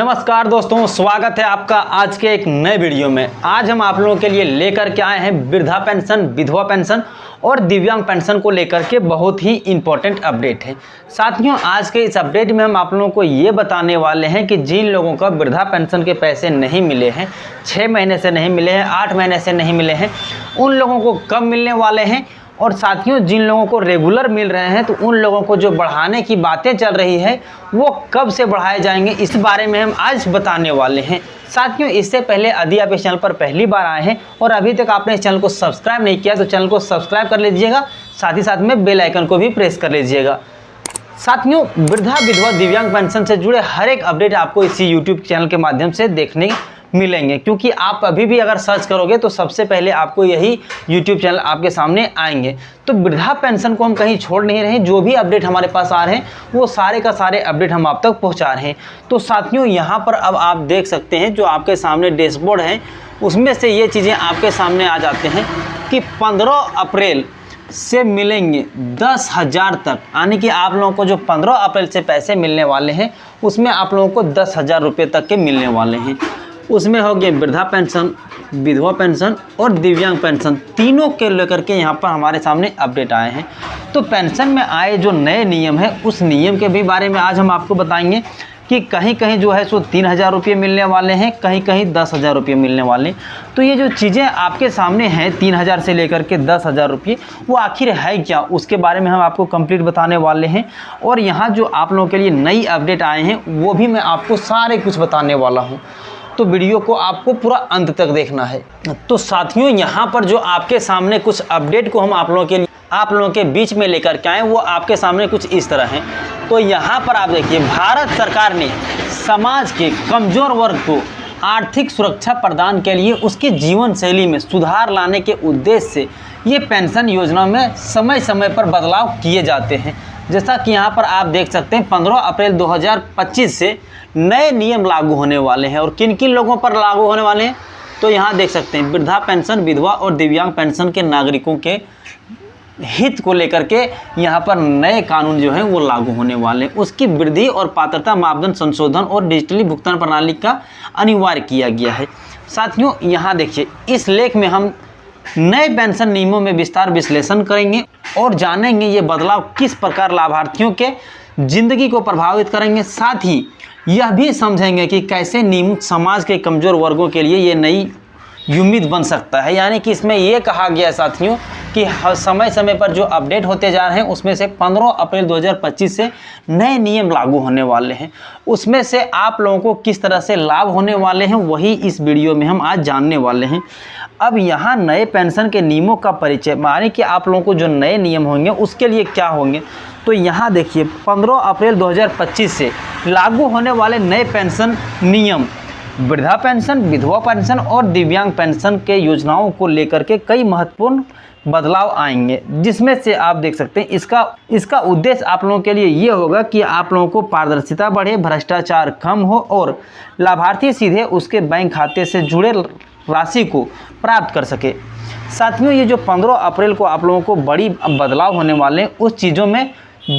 नमस्कार दोस्तों, स्वागत है आपका आज के एक नए वीडियो में। आज हम आप लोगों के लिए लेकर के आए हैं वृद्धा पेंशन, विधवा पेंशन और दिव्यांग पेंशन को लेकर के बहुत ही इम्पोर्टेंट अपडेट है। साथियों, आज के इस अपडेट में हम आप लोगों को ये बताने वाले हैं कि जिन लोगों का वृद्धा पेंशन के पैसे नहीं मिले हैं, 6 महीने से नहीं मिले हैं, 8 महीने से नहीं मिले हैं, उन लोगों को कब मिलने वाले हैं। और साथियों, जिन लोगों को रेगुलर मिल रहे हैं तो उन लोगों को जो बढ़ाने की बातें चल रही है वो कब से बढ़ाए जाएंगे, इस बारे में हम आज बताने वाले हैं। साथियों, इससे पहले यदि आप इस चैनल पर पहली बार आए हैं और अभी तक आपने इस चैनल को सब्सक्राइब नहीं किया तो चैनल को सब्सक्राइब कर लीजिएगा, साथ ही साथ में बेल आइकन को भी प्रेस कर लीजिएगा। साथियों, वृद्धा, विधवा, दिव्यांग पेंशन से जुड़े हर एक अपडेट आपको इसी यूट्यूब चैनल के माध्यम से देखने मिलेंगे, क्योंकि आप अभी भी अगर सर्च करोगे तो सबसे पहले आपको यही यूट्यूब चैनल आपके सामने आएंगे। तो वृद्धा पेंशन को हम कहीं छोड़ नहीं रहे, जो भी अपडेट हमारे पास आ रहे हैं वो सारे का सारे अपडेट हम आप तक पहुंचा रहे हैं। तो साथियों, यहाँ पर अब आप देख सकते हैं जो आपके सामने डैशबोर्ड है उसमें से ये चीज़ें आपके सामने आ जाते हैं कि 15 अप्रैल से मिलेंगे 10,000 तक, यानी कि आप लोगों को जो 15 अप्रैल से पैसे मिलने वाले हैं उसमें आप लोगों को 10,000 रुपये तक के मिलने वाले हैं। उसमें हो गए वृद्धा पेंशन, विधवा पेंशन और दिव्यांग पेंशन, तीनों के लेकर के यहाँ पर हमारे सामने अपडेट आए हैं। तो पेंशन में आए जो नए नियम है उस नियम के भी बारे में आज हम आपको बताएंगे कि कहीं कहीं जो है सो 3,000 रुपये मिलने वाले हैं, कहीं कहीं 10,000 रुपये मिलने वाले हैं। तो ये जो चीज़ें आपके सामने हैं 3,000 से लेकर के 10,000 रुपये, वो आखिर है क्या, उसके बारे में हम आपको कंप्लीट बताने वाले हैं। और यहाँ जो आप लोगों के लिए नई अपडेट आए हैं वो भी मैं आपको सारे कुछ बताने वाला हूँ, तो वीडियो को आपको पूरा अंत तक देखना है। तो साथियों, यहाँ पर जो आपके सामने कुछ अपडेट को हम आप लोगों के बीच में लेकर के आए वो आपके सामने कुछ इस तरह हैं। तो यहाँ पर आप देखिए, भारत सरकार ने समाज के कमज़ोर वर्ग को आर्थिक सुरक्षा प्रदान के लिए उसकी जीवन शैली में सुधार लाने के उद्देश्य से ये पेंशन योजना में समय समय पर बदलाव किए जाते हैं। जैसा कि यहाँ पर आप देख सकते हैं 15 अप्रैल 2025 से नए नियम लागू होने वाले हैं। और किन किन लोगों पर लागू होने वाले हैं तो यहाँ देख सकते हैं, वृद्धा पेंशन, विधवा और दिव्यांग पेंशन के नागरिकों के हित को लेकर के यहाँ पर नए कानून जो हैं वो लागू होने वाले हैं। उसकी वृद्धि और पात्रता मापदंड संशोधन और डिजिटली भुगतान प्रणाली का अनिवार्य किया गया है। साथियों, यहाँ देखिए, इस लेख में हम नए पेंशन नियमों में विस्तार विश्लेषण करेंगे और जानेंगे ये बदलाव किस प्रकार लाभार्थियों के जिंदगी को प्रभावित करेंगे। साथ ही यह भी समझेंगे कि कैसे नियम समाज के कमज़ोर वर्गों के लिए ये नई उम्मीद बन सकता है। यानी कि इसमें ये कहा गया है साथियों कि समय समय पर जो अपडेट होते जा रहे हैं उसमें से 15 अप्रैल 2025 से नए नियम लागू होने वाले हैं। उसमें से आप लोगों को किस तरह से लाभ होने वाले हैं वही इस वीडियो में हम आज जानने वाले हैं। अब यहाँ नए पेंशन के नियमों का परिचय, माने कि आप लोगों को जो नए नियम होंगे उसके लिए क्या होंगे। तो यहाँ देखिए, 15 अप्रैल 2025 से लागू होने वाले नए पेंशन नियम वृद्धा पेंशन, विधवा पेंशन और दिव्यांग पेंशन के योजनाओं को लेकर के कई महत्वपूर्ण बदलाव आएंगे, जिसमें से आप देख सकते हैं इसका उद्देश्य आप लोगों के लिए ये होगा कि आप लोगों को पारदर्शिता बढ़े, भ्रष्टाचार कम हो और लाभार्थी सीधे उसके बैंक खाते से जुड़े राशि को प्राप्त कर सके। साथियों, ये जो 15 अप्रैल को आप लोगों को बड़ी बदलाव होने वाले हैं उस चीज़ों में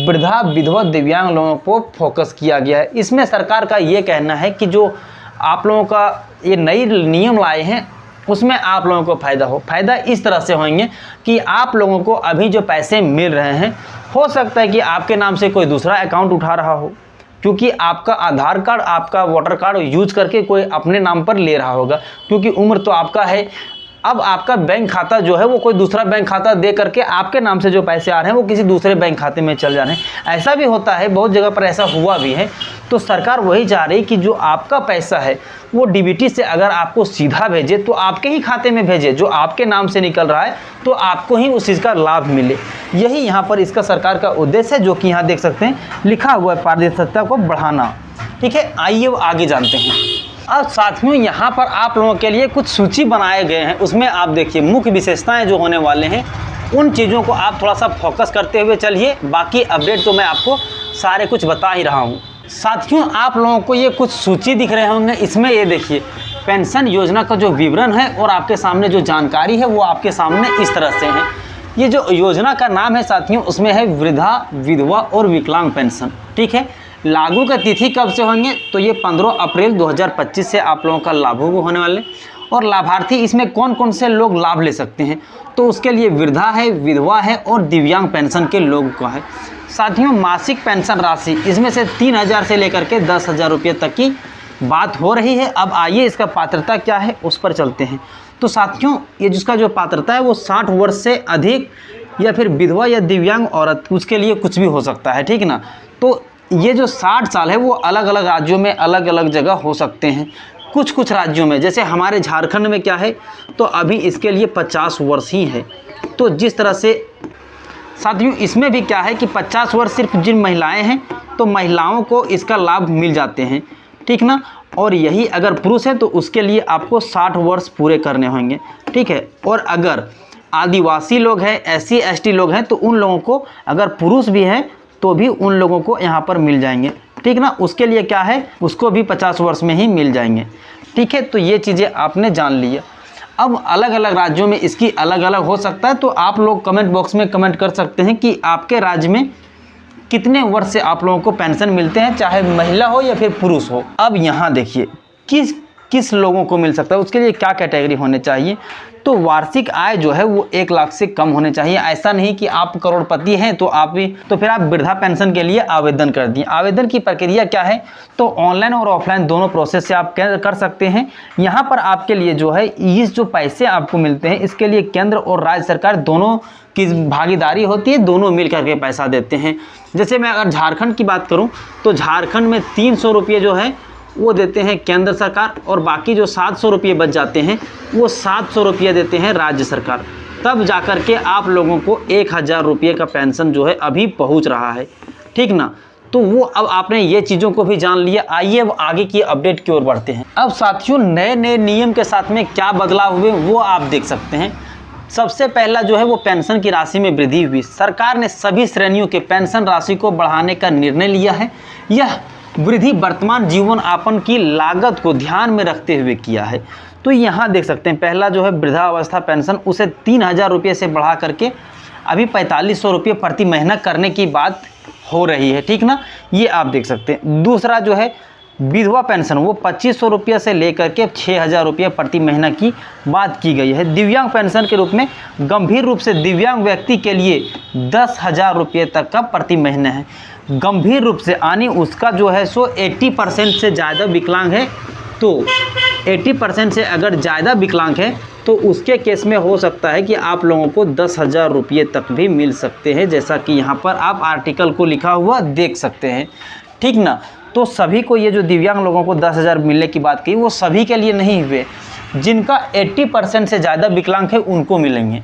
वृद्धा, विधवा, दिव्यांग लोगों को फोकस किया गया है। इसमें सरकार का ये कहना है कि जो आप लोगों का ये नई नियम लाए हैं उसमें आप लोगों को फ़ायदा इस तरह से होंगे कि आप लोगों को अभी जो पैसे मिल रहे हैं, हो सकता है कि आपके नाम से कोई दूसरा अकाउंट उठा रहा हो, क्योंकि आपका आधार कार्ड, आपका वोटर कार्ड यूज करके कोई अपने नाम पर ले रहा होगा, क्योंकि उम्र तो आपका है। अब आपका बैंक खाता जो है वो कोई दूसरा बैंक खाता दे करके आपके नाम से जो पैसे आ रहे हैं वो किसी दूसरे बैंक खाते में चल जा रहे हैं। ऐसा भी होता है, बहुत जगह पर ऐसा हुआ भी है। तो सरकार वही चाह रही कि जो आपका पैसा है वो डीबीटी से अगर आपको सीधा भेजे तो आपके ही खाते में भेजे, जो आपके नाम से निकल रहा है तो आपको ही उस चीज़ का लाभ मिले। यही यहाँ पर इसका सरकार का उद्देश्य है, जो कि यहाँ देख सकते हैं लिखा हुआ है, पारदर्शिता को बढ़ाना। ठीक है, आइए वो आगे जानते हैं। अब साथियों, यहाँ पर आप लोगों के लिए कुछ सूची बनाए गए हैं, उसमें आप देखिए मुख्य विशेषताएं जो होने वाले हैं उन चीज़ों को आप थोड़ा सा फोकस करते हुए चलिए। बाकी अपडेट तो मैं आपको सारे कुछ बता ही रहा हूँ। साथियों, आप लोगों को ये कुछ सूची दिख रहे होंगे, इसमें ये देखिए पेंशन योजना का जो विवरण है और आपके सामने जो जानकारी है वो आपके सामने इस तरह से है। ये जो योजना का नाम है साथियों उसमें है वृद्धा, विधवा और विकलांग पेंशन। ठीक है, लागू का तिथि कब से होंगे, तो ये 15 अप्रैल 2025 से आप लोगों का लागू होने वाले। और लाभार्थी इसमें कौन कौन से लोग लाभ ले सकते हैं, तो उसके लिए वृद्धा है, विधवा है और दिव्यांग पेंशन के लोगों का है। साथियों, मासिक पेंशन राशि इसमें से 3,000 से लेकर के 10,000 रुपये तक की बात हो रही है। अब आइए इसका पात्रता क्या है उस पर चलते हैं। तो साथियों, ये जिसका जो पात्रता है वो 60 वर्ष से अधिक या फिर विधवा या दिव्यांग औरत, उसके लिए कुछ भी हो सकता है, ठीक ना। तो ये जो 60 साल है वो अलग अलग राज्यों में अलग अलग जगह हो सकते हैं। कुछ कुछ राज्यों में, जैसे हमारे झारखंड में क्या है, तो अभी इसके लिए 50 वर्ष ही है। तो जिस तरह से साथियों इसमें भी क्या है कि 50 वर्ष सिर्फ जिन महिलाएं हैं तो महिलाओं को इसका लाभ मिल जाते हैं, ठीक ना। और यही अगर पुरुष है तो उसके लिए आपको 60 वर्ष पूरे करने होंगे, ठीक है। और अगर आदिवासी लोग हैं, SC ST लोग हैं, तो उन लोगों को, अगर पुरुष भी हैं तो भी उन लोगों को यहाँ पर मिल जाएंगे, ठीक ना। उसके लिए क्या है, उसको भी 50 वर्ष में ही मिल जाएंगे, ठीक है। तो ये चीज़ें आपने जान लिया। अब अलग अलग राज्यों में इसकी अलग अलग हो सकता है, तो आप लोग कमेंट बॉक्स में कमेंट कर सकते हैं कि आपके राज्य में कितने वर्ष से आप लोगों को पेंशन मिलते हैं, चाहे महिला हो या फिर पुरुष हो। अब यहाँ देखिए किस किस लोगों को मिल सकता है, उसके लिए क्या कैटेगरी होने चाहिए। तो वार्षिक आय जो है वो 1 लाख से कम होने चाहिए। ऐसा नहीं कि आप करोड़पति हैं तो फिर आप वृद्धा पेंशन के लिए आवेदन कर दिए। आवेदन की प्रक्रिया क्या है, तो ऑनलाइन और ऑफलाइन दोनों प्रोसेस से आप कर सकते हैं। यहाँ पर आपके लिए जो है इस जो पैसे आपको मिलते हैं इसके लिए केंद्र और राज्य सरकार दोनों की भागीदारी होती है, दोनों मिल करके पैसा देते हैं। जैसे मैं अगर झारखंड की बात करूँ तो झारखंड में 300 रुपये जो है वो देते हैं केंद्र सरकार, और बाकी जो 700 रुपये बच जाते हैं वो 700 रुपये देते हैं राज्य सरकार। तब जाकर के आप लोगों को 1,000 रुपये का पेंशन जो है अभी पहुंच रहा है, ठीक ना। तो वो अब आपने ये चीज़ों को भी जान लिया। आइए अब आगे की अपडेट की ओर बढ़ते हैं। अब साथियों, नए नए नियम के साथ में क्या बदलाव हुए वो आप देख सकते हैं। सबसे पहला जो है वो पेंशन की राशि में वृद्धि हुई। सरकार ने सभी श्रेणियों के पेंशन राशि को बढ़ाने का निर्णय लिया है। यह वृद्धि वर्तमान जीवन यापन की लागत को ध्यान में रखते हुए किया है। तो यहाँ देख सकते हैं, पहला जो है वृद्धावस्था पेंशन उसे 3,000 रुपये से बढ़ा करके अभी 4,500 रुपये प्रति महीना करने की बात हो रही है, ठीक ना। ये आप देख सकते हैं। दूसरा जो है विधवा पेंशन वो 2,500 रुपये से लेकर के 6,000 रुपये प्रति महीना की बात की गई है। दिव्यांग पेंशन के रूप में गंभीर रूप से दिव्यांग व्यक्ति के लिए 10,000 रुपये तक का प्रति महीना है। गंभीर रूप से यानी उसका जो है सो 80% से ज़्यादा विकलांग है, तो 80% से अगर ज़्यादा विकलांग है तो उसके केस में हो सकता है कि आप लोगों को 10,000 रुपये तक भी मिल सकते हैं, जैसा कि यहाँ पर आप आर्टिकल को लिखा हुआ देख सकते हैं, ठीक ना। तो सभी को, ये जो दिव्यांग लोगों को 10,000 मिलने की बात की वो सभी के लिए नहीं हुए, जिनका 80% से ज़्यादा विकलांग है उनको मिलेंगे।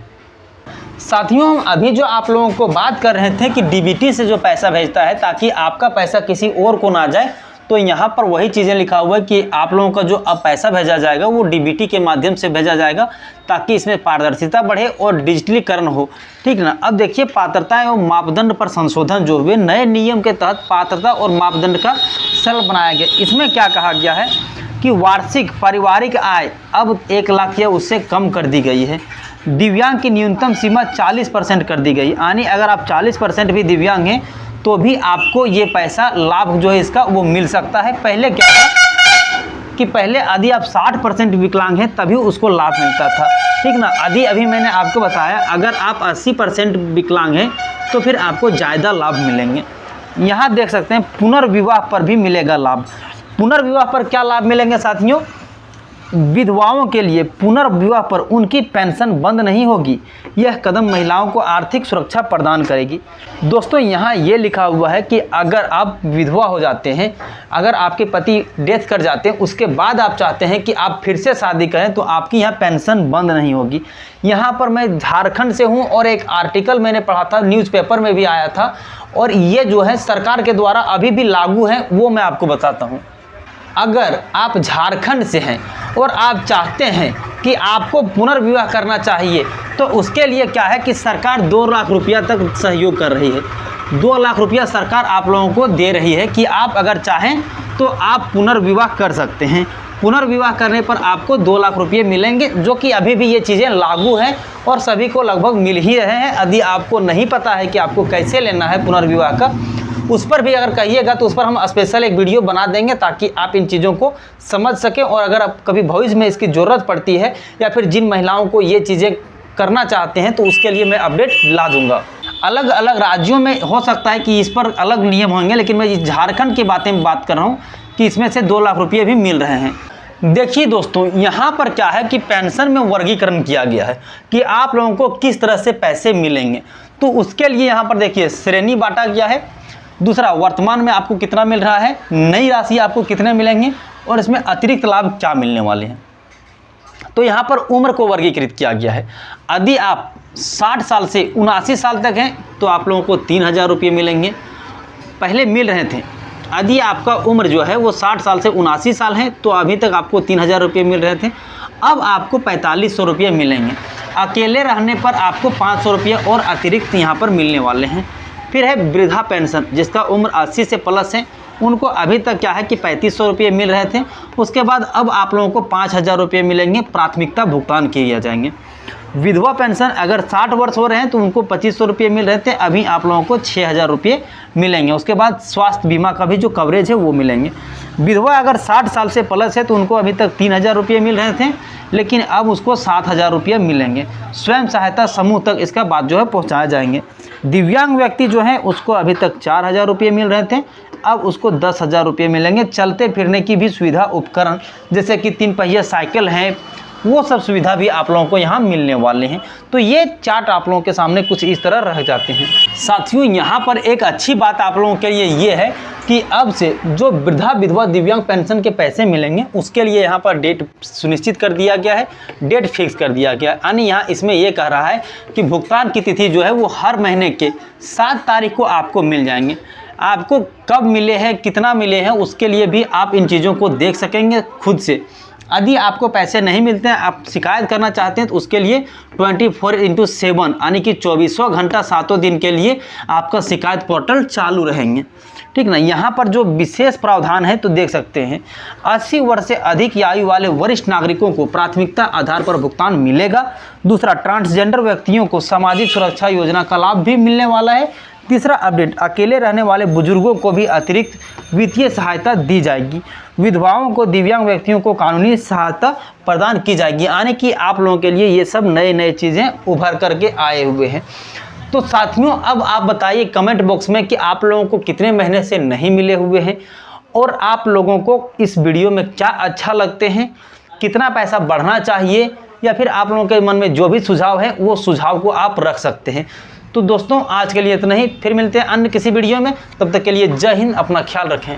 साथियों, हम अभी जो आप लोगों को बात कर रहे थे कि DBT से जो पैसा भेजता है ताकि आपका पैसा किसी और को ना जाए, तो यहाँ पर वही चीज़ें लिखा हुआ है कि आप लोगों का जो अब पैसा भेजा जाएगा वो DBT के माध्यम से भेजा जाएगा, ताकि इसमें पारदर्शिता बढ़े और डिजिटलीकरण हो, ठीक ना। अब देखिए, पात्रता एवं मापदंड पर संशोधन जो हुए, नए नियम के तहत पात्रता और मापदंड का सरल बनाया गया। इसमें क्या कहा गया है कि वार्षिक पारिवारिक आय अब 1 लाख या उससे कम कर दी गई है। दिव्यांग की न्यूनतम सीमा 40% कर दी गई, यानी अगर आप 40% भी दिव्यांग हैं तो भी आपको ये पैसा लाभ जो है इसका वो मिल सकता है। पहले क्या था कि पहले यदि आप 60% विकलांग हैं तभी उसको लाभ मिलता था, ठीक ना। अभी मैंने आपको बताया अगर आप 80% विकलांग हैं तो फिर आपको ज़्यादा लाभ मिलेंगे। यहाँ देख सकते हैं पुनर्विवाह पर भी मिलेगा लाभ। पुनर्विवाह पर क्या लाभ मिलेंगे साथियों, विधवाओं के लिए पुनर्विवाह पर उनकी पेंशन बंद नहीं होगी। यह कदम महिलाओं को आर्थिक सुरक्षा प्रदान करेगी। दोस्तों, यहाँ ये लिखा हुआ है कि अगर आप विधवा हो जाते हैं, अगर आपके पति डेथ कर जाते हैं, उसके बाद आप चाहते हैं कि आप फिर से शादी करें, तो आपकी यहाँ पेंशन बंद नहीं होगी। यहाँ पर मैं झारखंड से हूँ और एक आर्टिकल मैंने पढ़ा था, न्यूज़पेपर में भी आया था, और ये जो है सरकार के द्वारा अभी भी लागू है, वो मैं आपको बताता हूँ। अगर आप झारखंड से हैं और आप चाहते हैं कि आपको पुनर्विवाह करना चाहिए, तो उसके लिए क्या है कि सरकार 2 लाख रुपया तक सहयोग कर रही है। 2 लाख रुपया सरकार आप लोगों को दे रही है कि आप अगर चाहें तो आप पुनर्विवाह कर सकते हैं। पुनर्विवाह करने पर आपको 2 लाख रुपये मिलेंगे, जो कि अभी भी ये चीज़ें लागू हैं और सभी को लगभग मिल ही रहे हैं। यदि आपको नहीं पता है कि आपको कैसे लेना है पुनर्विवाह का, उस पर भी अगर कहिएगा तो उस पर हम स्पेशल एक वीडियो बना देंगे ताकि आप इन चीज़ों को समझ सकें। और अगर आप कभी भविष्य में इसकी ज़रूरत पड़ती है या फिर जिन महिलाओं को ये चीज़ें करना चाहते हैं तो उसके लिए मैं अपडेट ला दूंगा। अलग अलग राज्यों में हो सकता है कि इस पर अलग नियम होंगे, लेकिन मैं झारखंड की बात कर रहा हूँ कि इसमें से 2 लाख रुपये भी मिल रहे हैं। देखिए दोस्तों, यहाँ पर क्या है कि पेंशन में वर्गीकरण किया गया है कि आप लोगों को किस तरह से पैसे मिलेंगे। तो उसके लिए यहाँ पर देखिए श्रेणी बांटा गया है। दूसरा, वर्तमान में आपको कितना मिल रहा है, नई राशि आपको कितने मिलेंगे और इसमें अतिरिक्त लाभ क्या मिलने वाले हैं। तो यहाँ पर उम्र को वर्गीकृत किया गया है। यदि आप 60 साल से 79 साल तक हैं तो आप लोगों को 3000 रुपये मिलेंगे, पहले मिल रहे थे। यदि आपका उम्र जो है वो 60 साल से 79 साल है तो अभी तक आपको 3000 रुपये मिल रहे थे, अब आपको 4500 रुपये मिलेंगे। अकेले रहने पर आपको 500 रुपये और अतिरिक्त यहाँ पर मिलने वाले हैं। फिर है वृद्धा पेंशन, जिसका उम्र 80 से प्लस है, उनको अभी तक क्या है कि 3500 रुपये मिल रहे थे। उसके बाद अब आप लोगों को 5000 रुपये मिलेंगे, प्राथमिकता भुगतान किए जाएंगे। विधवा पेंशन अगर 60 वर्ष हो रहे हैं तो उनको 2500 रुपये मिल रहे थे, अभी आप लोगों को 6000 रुपये मिलेंगे। उसके बाद स्वास्थ्य बीमा का भी जो कवरेज है वो मिलेंगे। विधवा अगर 60 साल से प्लस है तो उनको अभी तक 3000 रुपये मिल रहे थे, लेकिन अब उसको 7000 रुपये मिलेंगे। स्वयं सहायता समूह तक इसका बात जो है पहुँचाए जाएंगे। दिव्यांग व्यक्ति जो है उसको अभी तक 4000 रुपये मिल रहे थे, अब उसको 10,000 रुपये मिलेंगे। चलते फिरने की भी सुविधा, उपकरण जैसे कि 3 पहिया साइकिल है, वो सब सुविधा भी आप लोगों को यहाँ मिलने वाले हैं। तो ये चार्ट आप लोगों के सामने कुछ इस तरह रह जाते हैं। साथियों, यहाँ पर एक अच्छी बात आप लोगों के लिए ये है कि अब से जो वृद्धा विधवा दिव्यांग पेंशन के पैसे मिलेंगे उसके लिए यहाँ पर डेट सुनिश्चित कर दिया गया है, डेट फिक्स कर दिया गया है। यानी यहाँ इसमें ये कह रहा है कि भुगतान की तिथि जो है वो हर महीने के 7 तारीख को आपको मिल जाएंगे। आपको कब मिले हैं, कितना मिले हैं, उसके लिए भी आप इन चीज़ों को देख सकेंगे खुद से। यदि आपको पैसे नहीं मिलते हैं, आप शिकायत करना चाहते हैं तो उसके लिए 24/7 यानी कि 24 घंटा 7 दिन के लिए आपका शिकायत पोर्टल चालू रहेंगे। ठीक ना। यहाँ पर जो विशेष प्रावधान है तो देख सकते हैं, 80 वर्ष से अधिक आयु वाले वरिष्ठ नागरिकों को प्राथमिकता आधार पर भुगतान मिलेगा। दूसरा, ट्रांसजेंडर व्यक्तियों को सामाजिक सुरक्षा योजना का लाभ भी मिलने वाला है। तीसरा अपडेट, अकेले रहने वाले बुजुर्गों को भी अतिरिक्त वित्तीय सहायता दी जाएगी। विधवाओं को, दिव्यांग व्यक्तियों को कानूनी सहायता प्रदान की जाएगी। यानी कि आप लोगों के लिए ये सब नए नए चीज़ें उभर करके आए हुए हैं। तो साथियों, अब आप बताइए कमेंट बॉक्स में कि आप लोगों को कितने महीने से नहीं मिले हुए हैं और आप लोगों को इस वीडियो में क्या अच्छा लगते हैं, कितना पैसा बढ़ना चाहिए, या फिर आप लोगों के मन में जो भी सुझाव है वो सुझाव को आप रख सकते हैं। तो दोस्तों, आज के लिए इतना ही, फिर मिलते हैं अन्य किसी वीडियो में। तब तक के लिए जय हिंद, अपना ख्याल रखें।